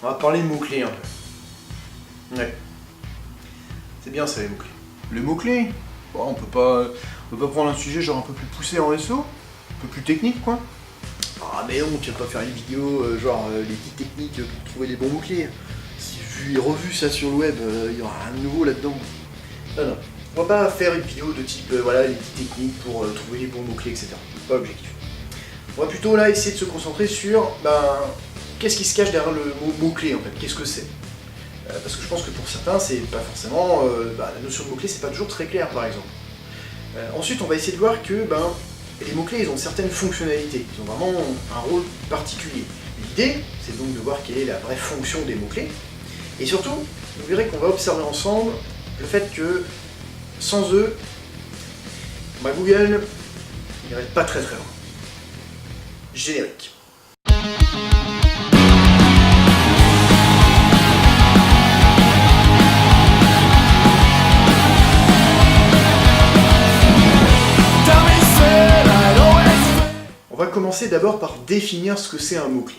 On va parler de mots-clés un peu. Ouais. C'est bien ça les mots-clés. Les mots-clés? Bon, on peut pas prendre un sujet genre un peu plus poussé en SEO, un peu plus technique quoi. Ah mais non, tu vas pas faire une vidéo genre les 10 techniques pour trouver les bons mots-clés. Si vu et revu ça sur le web, il y aura rien de nouveau là-dedans. Non, non. On va pas faire une vidéo de type voilà les 10 techniques pour trouver les bons mots-clés, etc. C'est pas l'objectif. On va plutôt là essayer de se concentrer sur qu'est-ce qui se cache derrière le mot mot-clé en fait, qu'est-ce que c'est. Parce que je pense que pour certains, c'est pas forcément. La notion de mot-clé, c'est pas toujours très clair par exemple. Ensuite, on va essayer de voir que les mots-clés, ils ont certaines fonctionnalités, ils ont vraiment un rôle particulier. L'idée, c'est donc de voir quelle est la vraie fonction des mots-clés. Et surtout, vous verrez qu'on va observer ensemble le fait que sans eux, Google, il n'irait pas très très loin. Générique. On va commencer d'abord par définir ce que c'est un mot-clé.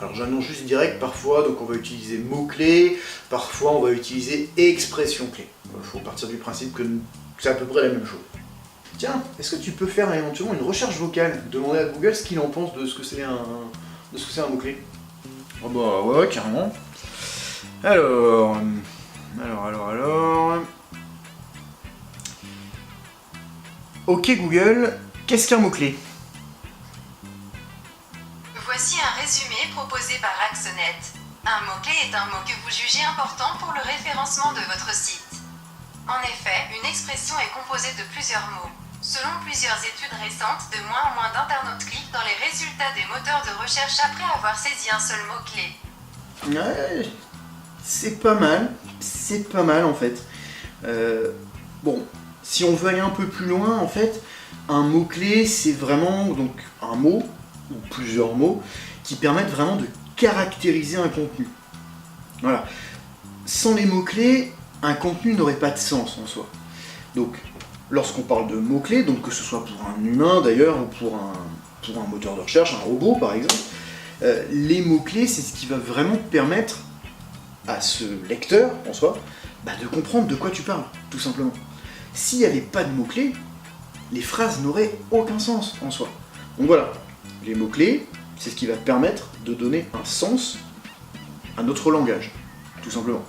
Alors j'annonce juste direct parfois, donc on va utiliser mot-clé, parfois on va utiliser expression-clé. Il faut partir du principe que c'est à peu près la même chose. Tiens, est-ce que tu peux faire éventuellement une recherche vocale, demander à Google ce qu'il en pense de ce que c'est un mot-clé? Oh bah ouais, carrément. Alors... Ok Google, qu'est-ce qu'un mot-clé? Voici un résumé proposé par Axonet. Un mot-clé est un mot que vous jugez important pour le référencement de votre site. En effet, une expression est composée de plusieurs mots. Selon plusieurs études récentes, de moins en moins d'internautes cliquent dans les résultats des moteurs de recherche après avoir saisi un seul mot-clé. Ouais, c'est pas mal en fait. Bon, si on veut aller un peu plus loin, en fait, un mot-clé, c'est vraiment donc un mot, ou plusieurs mots, qui permettent vraiment de caractériser un contenu. Voilà. Sans les mots-clés, un contenu n'aurait pas de sens en soi. Donc, lorsqu'on parle de mots-clés, donc que ce soit pour un humain d'ailleurs, ou pour un moteur de recherche, un robot par exemple, les mots-clés, c'est ce qui va vraiment permettre à ce lecteur, en soi, de comprendre de quoi tu parles, tout simplement. S'il n'y avait pas de mots-clés, les phrases n'auraient aucun sens en soi. Donc voilà, les mots-clés, c'est ce qui va permettre de donner un sens à notre langage, tout simplement.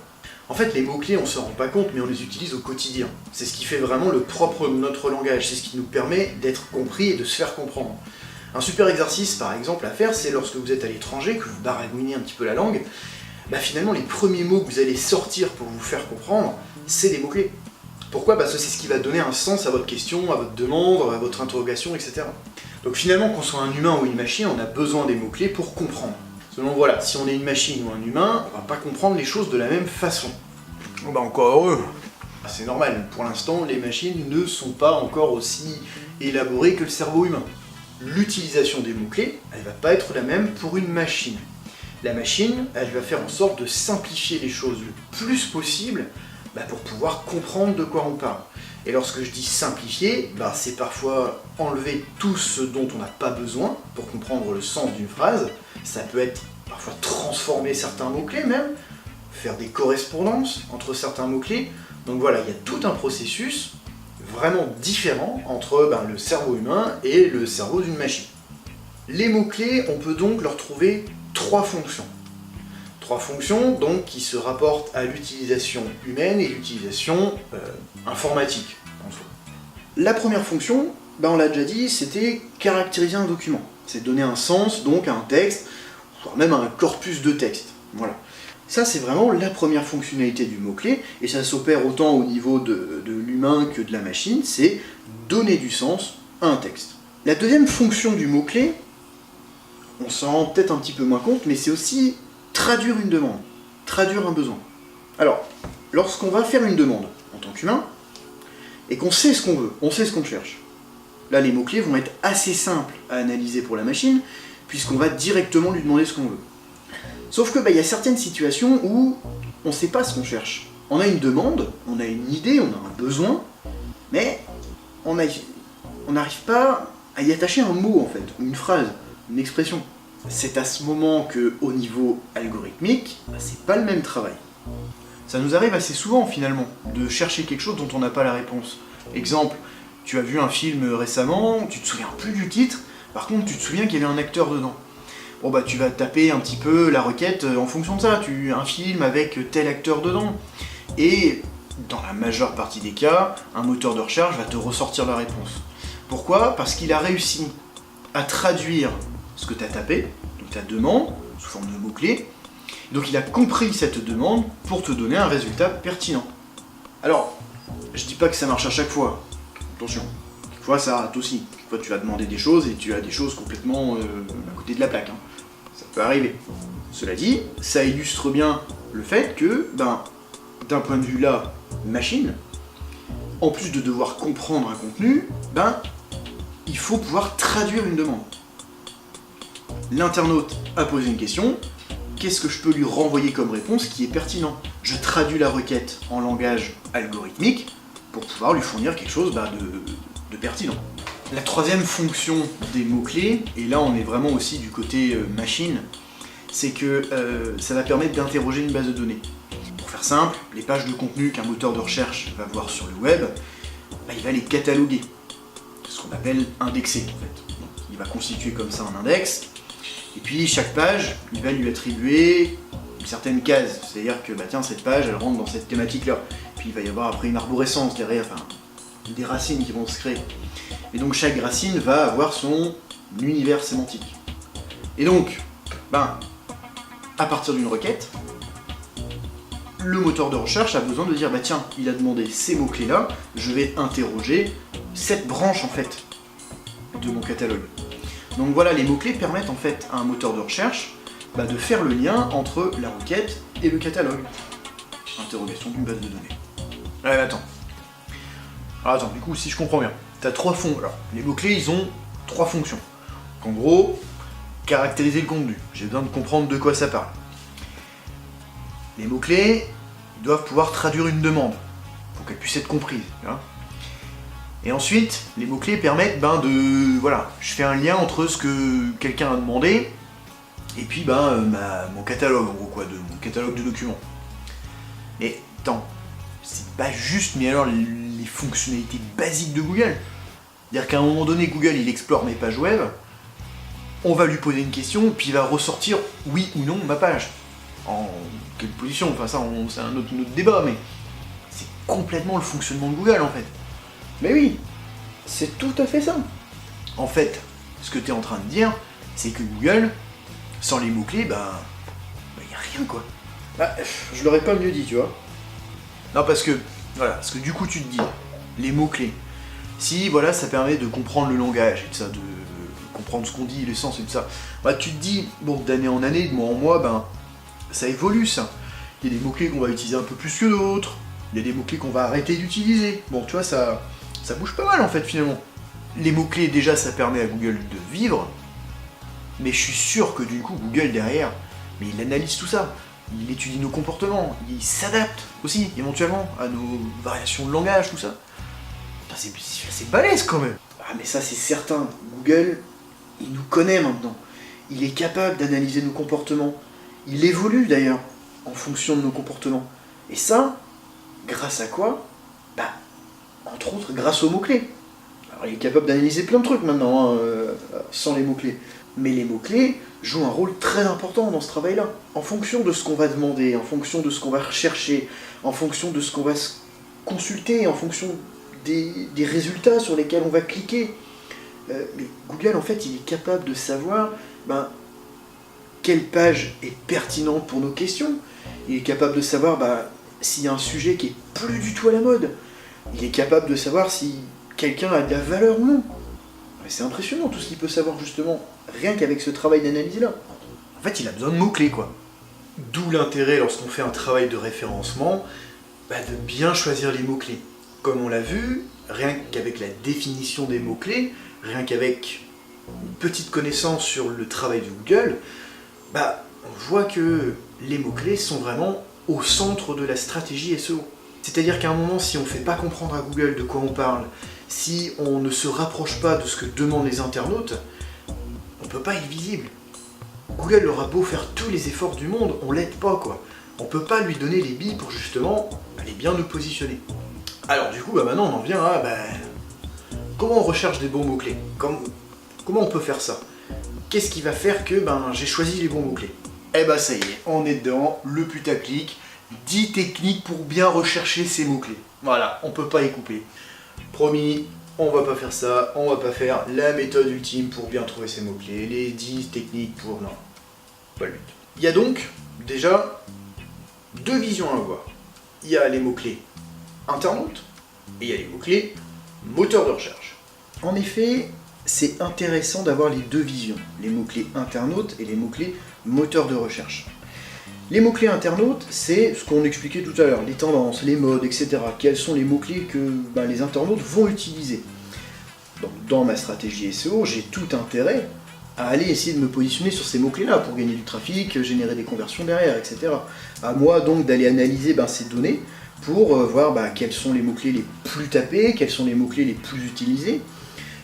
En fait, les mots-clés, on ne se rend pas compte, mais on les utilise au quotidien. C'est ce qui fait vraiment le propre de notre langage, c'est ce qui nous permet d'être compris et de se faire comprendre. Un super exercice, par exemple, à faire, c'est lorsque vous êtes à l'étranger, que vous baragouinez un petit peu la langue, finalement, les premiers mots que vous allez sortir pour vous faire comprendre, c'est des mots-clés. Pourquoi? Parce que c'est ce qui va donner un sens à votre question, à votre demande, à votre interrogation, etc. Donc finalement, qu'on soit un humain ou une machine, on a besoin des mots-clés pour comprendre. Selon voilà, si on est une machine ou un humain, on va pas comprendre les choses de la même façon. Oh bah encore heureux. C'est normal, pour l'instant, les machines ne sont pas encore aussi élaborées que le cerveau humain. L'utilisation des mots-clés, elle va pas être la même pour une machine. La machine, elle va faire en sorte de simplifier les choses le plus possible pour pouvoir comprendre de quoi on parle. Et lorsque je dis simplifier, c'est parfois enlever tout ce dont on n'a pas besoin pour comprendre le sens d'une phrase. Ça peut être parfois transformer certains mots-clés même, faire des correspondances entre certains mots-clés. Donc voilà, il y a tout un processus vraiment différent entre le cerveau humain et le cerveau d'une machine. Les mots-clés, on peut donc leur trouver trois fonctions. Trois fonctions donc qui se rapportent à l'utilisation humaine et l'utilisation informatique en soi. La première fonction, on l'a déjà dit, c'était caractériser un document. C'est donner un sens donc à un texte, voire même à un corpus de texte. Voilà. Ça c'est vraiment la première fonctionnalité du mot-clé, et ça s'opère autant au niveau de l'humain que de la machine, c'est donner du sens à un texte. La deuxième fonction du mot-clé, on s'en rend peut-être un petit peu moins compte, mais c'est aussi traduire une demande, traduire un besoin. Alors, lorsqu'on va faire une demande en tant qu'humain, et qu'on sait ce qu'on veut, on sait ce qu'on cherche, là les mots-clés vont être assez simples à analyser pour la machine, puisqu'on va directement lui demander ce qu'on veut. Sauf que y a certaines situations où on ne sait pas ce qu'on cherche. On a une demande, on a une idée, on a un besoin, mais on n'arrive pas à y attacher un mot en fait, ou une phrase, une expression. c'est à ce moment que, au niveau algorithmique, c'est pas le même travail. Ça nous arrive assez souvent finalement, de chercher quelque chose dont on n'a pas la réponse. Exemple, tu as vu un film récemment, tu te souviens plus du titre, par contre tu te souviens qu'il y avait un acteur dedans. Bon bah tu vas taper un petit peu la requête en fonction de ça, un film avec tel acteur dedans. Et dans la majeure partie des cas, un moteur de recherche va te ressortir la réponse. Pourquoi ? Parce qu'il a réussi à traduire ce que tu as tapé, donc ta demande, sous forme de mots-clés. Donc il a compris cette demande pour te donner un résultat pertinent. Alors, je dis pas que ça marche à chaque fois. Attention, des fois ça rate aussi. Des fois tu vas demander des choses et tu as des choses complètement à côté de la plaque. Ça peut arriver. Cela dit, ça illustre bien le fait que, d'un point de vue là, machine, en plus de devoir comprendre un contenu, il faut pouvoir traduire une demande. L'internaute a posé une question, qu'est-ce que je peux lui renvoyer comme réponse qui est pertinent ? Je traduis la requête en langage algorithmique pour pouvoir lui fournir quelque chose de pertinent. La troisième fonction des mots-clés, et là on est vraiment aussi du côté machine, c'est que ça va permettre d'interroger une base de données. Pour faire simple, les pages de contenu qu'un moteur de recherche va voir sur le web, il va les cataloguer. C'est ce qu'on appelle indexer en fait. Donc, il va constituer comme ça un index, et puis chaque page, il va lui attribuer une certaine case. C'est-à-dire que tiens, cette page, elle rentre dans cette thématique-là. Puis il va y avoir après une arborescence derrière, des racines qui vont se créer. Et donc chaque racine va avoir son univers sémantique. Et donc, à partir d'une requête, le moteur de recherche a besoin de dire tiens, il a demandé ces mots-clés là, je vais interroger cette branche en fait de mon catalogue. Donc voilà, les mots-clés permettent en fait à un moteur de recherche de faire le lien entre la requête et le catalogue. Interrogation d'une base de données. Alors attends, du coup si je comprends bien, t'as trois fonctions. Alors, les mots-clés ils ont trois fonctions. Donc, en gros, caractériser le contenu. J'ai besoin de comprendre de quoi ça parle. Les mots-clés, ils doivent pouvoir traduire une demande, pour qu'elle puisse être comprise. Et ensuite, les mots-clés permettent je fais un lien entre ce que quelqu'un a demandé, et puis mon catalogue, en gros mon catalogue de documents. Et attends, c'est pas juste, mais alors les fonctionnalités basiques de Google. C'est-à-dire qu'à un moment donné, Google il explore mes pages web, on va lui poser une question, puis il va ressortir oui ou non ma page. En quelle position, ça c'est un autre débat, mais c'est complètement le fonctionnement de Google en fait. Mais oui, c'est tout à fait ça. En fait, ce que tu es en train de dire, c'est que Google, sans les mots-clés, y a rien quoi. Je l'aurais pas mieux dit, tu vois. Non, parce que du coup tu te dis, les mots-clés, si ça permet de comprendre le langage et tout ça, de comprendre ce qu'on dit, les sens et tout ça, tu te dis, d'année en année, de mois en mois, ça évolue ça. Il y a des mots-clés qu'on va utiliser un peu plus que d'autres, il y a des mots-clés qu'on va arrêter d'utiliser. Tu vois, ça bouge pas mal en fait finalement. Les mots-clés déjà ça permet à Google de vivre, mais je suis sûr que du coup Google derrière, il analyse tout ça, il étudie nos comportements, il s'adapte aussi éventuellement à nos variations de langage, tout ça. C'est balèze quand même. Mais ça c'est certain, Google, il nous connaît maintenant. Il est capable d'analyser nos comportements. Il évolue d'ailleurs en fonction de nos comportements. Et ça, grâce à quoi ? Entre autres grâce aux mots-clés. Alors il est capable d'analyser plein de trucs maintenant, sans les mots-clés. Mais les mots-clés jouent un rôle très important dans ce travail-là. En fonction de ce qu'on va demander, en fonction de ce qu'on va rechercher, en fonction de ce qu'on va consulter, en fonction des résultats sur lesquels on va cliquer. Mais Google, en fait, il est capable de savoir quelle page est pertinente pour nos questions. Il est capable de savoir s'il y a un sujet qui est plus du tout à la mode. Il est capable de savoir si quelqu'un a de la valeur ou non. C'est impressionnant tout ce qu'il peut savoir justement, rien qu'avec ce travail d'analyse-là. En fait, il a besoin de mots-clés, quoi. D'où l'intérêt, lorsqu'on fait un travail de référencement, de bien choisir les mots-clés. Comme on l'a vu, rien qu'avec la définition des mots-clés, rien qu'avec une petite connaissance sur le travail de Google, on voit que les mots-clés sont vraiment au centre de la stratégie SEO. C'est-à-dire qu'à un moment, si on ne fait pas comprendre à Google de quoi on parle, si on ne se rapproche pas de ce que demandent les internautes, on ne peut pas être visible. Google aura beau faire tous les efforts du monde, on l'aide pas quoi. On peut pas lui donner les billes pour justement aller bien nous positionner. Alors du coup, maintenant on en vient à comment on recherche des bons mots-clés? Comment on peut faire ça? Qu'est-ce qui va faire que j'ai choisi les bons mots-clés? Eh ça y est, on est dedans, le putaclic, 10 techniques pour bien rechercher ces mots-clés. Voilà, on peut pas y couper. Promis, on va pas faire ça, on va pas faire la méthode ultime pour bien trouver ces mots-clés, les 10 techniques pour... Non, pas le but. Il y a donc déjà deux visions à avoir. Il y a les mots-clés internautes et il y a les mots-clés moteurs de recherche. En effet, c'est intéressant d'avoir les deux visions, les mots-clés internautes et les mots-clés moteurs de recherche. Les mots-clés internautes, c'est ce qu'on expliquait tout à l'heure, les tendances, les modes, etc. Quels sont les mots-clés que les internautes vont utiliser. Donc, dans ma stratégie SEO, j'ai tout intérêt à aller essayer de me positionner sur ces mots-clés-là pour gagner du trafic, générer des conversions derrière, etc. À moi donc d'aller analyser ces données pour voir quels sont les mots-clés les plus tapés, quels sont les mots-clés les plus utilisés,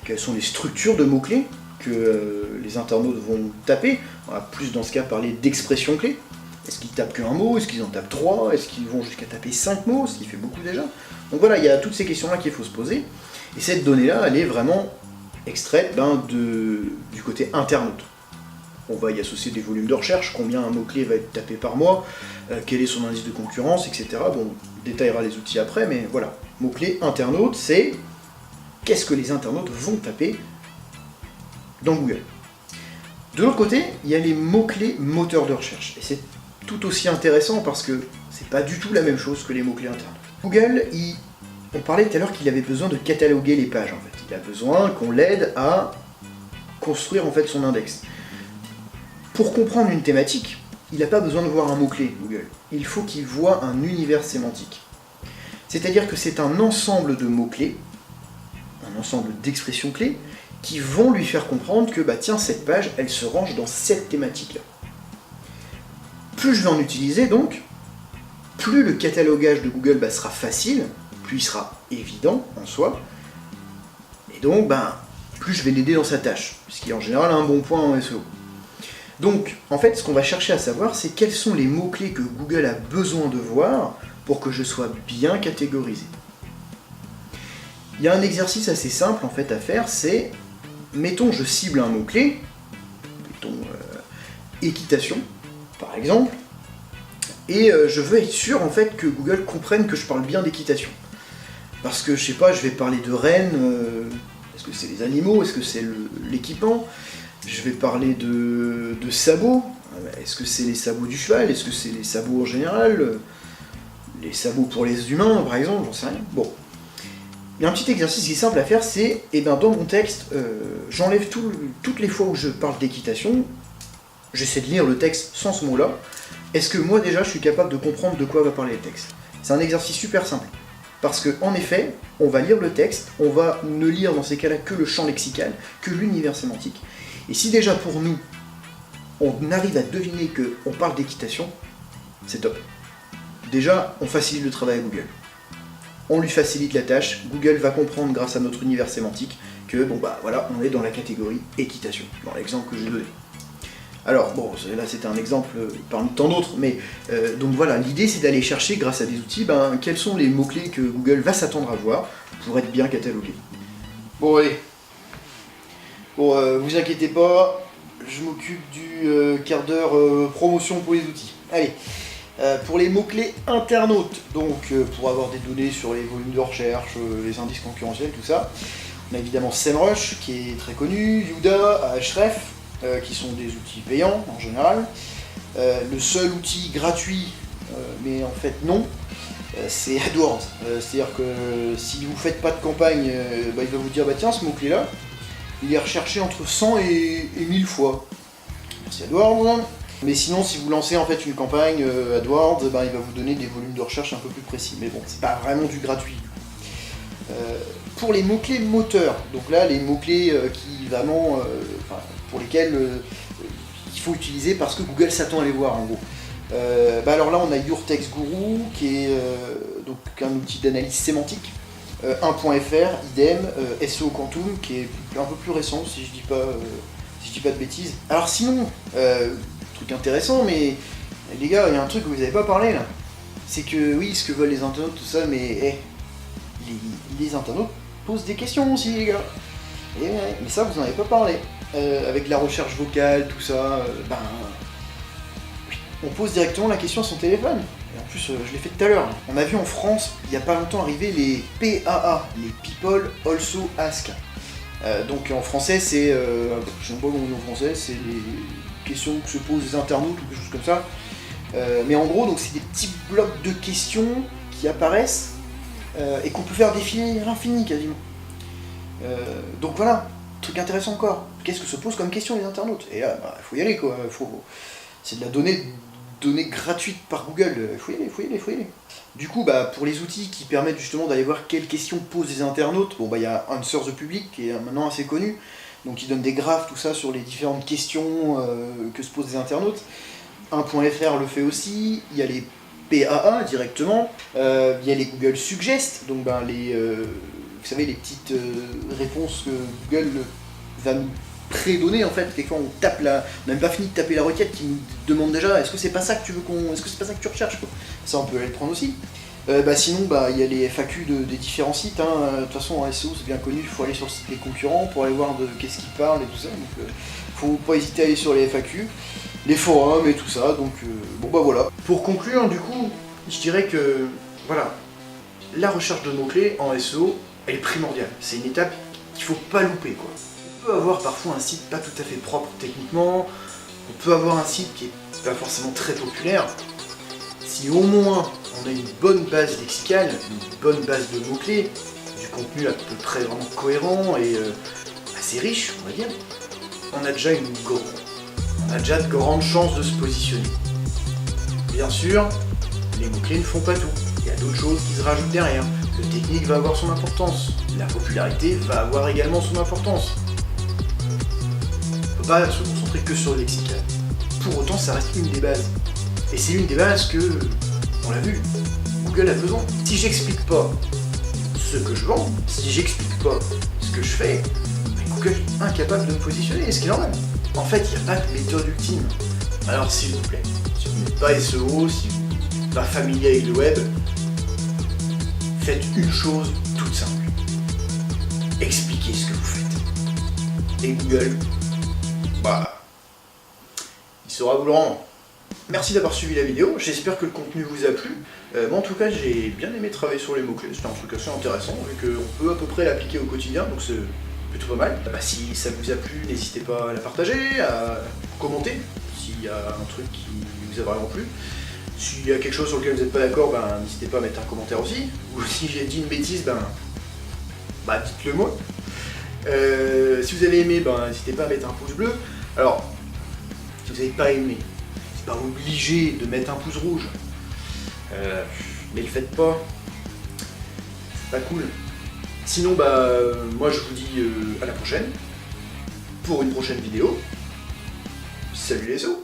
quelles sont les structures de mots-clés que les internautes vont taper. On va plus dans ce cas parler d'expressions clés. Est-ce qu'ils tapent qu'un mot? Est-ce qu'ils en tapent 3? Est-ce qu'ils vont jusqu'à taper 5 mots? Ce qui fait beaucoup déjà. Donc voilà, il y a toutes ces questions-là qu'il faut se poser. Et cette donnée-là, elle est vraiment extraite du côté internaute. On va y associer des volumes de recherche, combien un mot-clé va être tapé par mois, quel est son indice de concurrence, etc. Bon, on détaillera les outils après, mais voilà. Mot-clé internaute, c'est qu'est-ce que les internautes vont taper dans Google. De l'autre côté, il y a les mots-clés moteurs de recherche. Et c'est tout aussi intéressant parce que c'est pas du tout la même chose que les mots-clés internes. Google, on parlait tout à l'heure qu'il avait besoin de cataloguer les pages en fait. Il a besoin qu'on l'aide à construire en fait son index. Pour comprendre une thématique, il n'a pas besoin de voir un mot-clé Google. Il faut qu'il voit un univers sémantique. C'est-à-dire que c'est un ensemble de mots-clés, un ensemble d'expressions clés qui vont lui faire comprendre que tiens, cette page, elle se range dans cette thématique-là. Plus je vais en utiliser donc, plus le catalogage de Google sera facile, plus il sera évident en soi, et donc plus je vais l'aider dans sa tâche, puisqu'il en général a un bon point en SEO. Donc en fait ce qu'on va chercher à savoir, c'est quels sont les mots-clés que Google a besoin de voir pour que je sois bien catégorisé. Il y a un exercice assez simple en fait à faire, c'est, mettons je cible un mot-clé, mettons équitation, par exemple, et je veux être sûr en fait que Google comprenne que je parle bien d'équitation. Parce que je sais pas, je vais parler de rennes, est-ce que c'est les animaux, est-ce que c'est l'équipement, je vais parler de sabots, est-ce que c'est les sabots du cheval, est-ce que c'est les sabots en général, les sabots pour les humains par exemple, j'en sais rien. Bon. Il y a un petit exercice qui est simple à faire, c'est, dans mon texte, j'enlève toutes les fois où je parle d'équitation, j'essaie de lire le texte sans ce mot-là. Est-ce que moi déjà je suis capable de comprendre de quoi va parler le texte? C'est un exercice super simple. Parce que en effet, on va lire le texte, on va ne lire dans ces cas-là que le champ lexical, que l'univers sémantique. Et si déjà pour nous, on arrive à deviner qu'on parle d'équitation, c'est top. Déjà, on facilite le travail à Google. On lui facilite la tâche, Google va comprendre grâce à notre univers sémantique que voilà, on est dans la catégorie équitation, dans l'exemple que j'ai donné. Alors, bon, là c'était un exemple parmi tant d'autres, mais donc voilà, l'idée c'est d'aller chercher grâce à des outils quels sont les mots-clés que Google va s'attendre à voir pour être bien catalogué. Bon, allez. Bon, vous inquiétez pas, je m'occupe du quart d'heure promotion pour les outils. Allez, pour les mots-clés internautes, donc pour avoir des données sur les volumes de recherche, les indices concurrentiels, tout ça, on a évidemment SEMrush qui est très connu, Youda, Ahrefs, qui sont des outils payants en général. Le seul outil gratuit, mais en fait non, c'est AdWords. C'est-à-dire que si vous ne faites pas de campagne, il va vous dire tiens, ce mot-clé là, il est recherché entre 100 et 1000 fois. Merci AdWords. Mais sinon, si vous lancez en fait une campagne AdWords, il va vous donner des volumes de recherche un peu plus précis. Mais bon, c'est pas vraiment du gratuit. Pour les mots-clés moteurs, donc là, les mots-clés qui vraiment, pour lesquels il faut utiliser parce que Google s'attend à les voir en gros. Alors là, on a Your Text Guru qui est donc un outil d'analyse sémantique. 1.fr, idem, SEO Quantum qui est un peu plus récent si je dis pas si je dis pas de bêtises. Alors sinon, truc intéressant, mais les gars, il y a un truc que vous avez pas parlé là. C'est que oui, ce que veulent les internautes, tout ça, mais les internautes posent des questions aussi, les gars. Et ouais, mais ça, vous en avez pas parlé. Avec la recherche vocale, tout ça, on pose directement la question à son téléphone. Et en plus, je l'ai fait tout à l'heure. On a vu en France, il y a pas longtemps, arriver les PAA, les People Also Ask. Donc en français, c'est, je sais pas comment on dit en français, c'est les questions que se posent les internautes ou quelque chose comme ça. Mais en gros, donc c'est des petits blocs de questions qui apparaissent et qu'on peut faire défiler à l'infini quasiment. Donc voilà, truc intéressant encore. Qu'est-ce que se posent comme question les internautes? Et là, faut y aller quoi. C'est de la donnée gratuite par Google. Faut y aller. Du coup, pour les outils qui permettent justement d'aller voir quelles questions posent les internautes, il y a Answer the Public qui est maintenant assez connu, donc il donne des graphes, tout ça, sur les différentes questions que se posent les internautes. 1.fr le fait aussi, il y a les PAA directement, il y a les Google Suggest, donc vous savez, les petites réponses que Google va nous prédonner en fait. Quelquefois on n'a même pas fini de taper la requête qui nous demande déjà est-ce que c'est pas ça que tu veux est-ce que c'est pas ça que tu recherches quoi. Ça on peut aller le prendre aussi. Sinon il y a les FAQ des différents sites, hein. De toute façon en SEO c'est bien connu, il faut aller sur le site des concurrents pour aller voir de qu'est-ce qu'ils parlent et tout ça, donc faut pas hésiter à aller sur les FAQ, les forums et tout ça, donc voilà. Pour conclure du coup, je dirais que voilà, la recherche de mots-clés en SEO elle est primordiale, c'est une étape qu'il faut pas louper quoi. On peut avoir parfois un site pas tout à fait propre techniquement, on peut avoir un site qui est pas forcément très populaire. Si au moins on a une bonne base lexicale, une bonne base de mots-clés, du contenu à peu près vraiment cohérent et assez riche, on va dire, on a déjà de grandes chances de se positionner. Bien sûr, les mots-clés ne font pas tout. Il y a d'autres choses qui se rajoutent derrière. Le technique va avoir son importance. La popularité va avoir également son importance. On ne peut pas se concentrer que sur le lexical. Pour autant, ça reste une des bases. Et c'est une des bases que, on l'a vu, Google a besoin. Si j'explique pas ce que je vends, si j'explique pas ce que je fais, Google est incapable de me positionner, ce qui est normal. En fait, il n'y a pas de méthode ultime. Alors s'il vous plaît, si vous n'êtes pas SEO, si vous n'êtes pas familier avec le web, faites une chose toute simple. Expliquez ce que vous faites. Et Google, il saura vous le rendre. Merci d'avoir suivi la vidéo, j'espère que le contenu vous a plu. Moi en tout cas j'ai bien aimé travailler sur les mots-clés, c'était un truc assez intéressant vu qu'on peut à peu près l'appliquer au quotidien, donc c'est plutôt pas mal. Si ça vous a plu, n'hésitez pas à la partager, à commenter s'il y a un truc qui vous a vraiment plu. S'il y a quelque chose sur lequel vous n'êtes pas d'accord, n'hésitez pas à mettre un commentaire aussi. Ou si j'ai dit une bêtise, dites-le moi. Si vous avez aimé, n'hésitez pas à mettre un pouce bleu. Alors, si vous n'avez pas aimé, c'est pas obligé de mettre un pouce rouge. Mais le faites pas. C'est pas cool. Sinon, moi je vous dis à la prochaine. Pour une prochaine vidéo. Salut les os.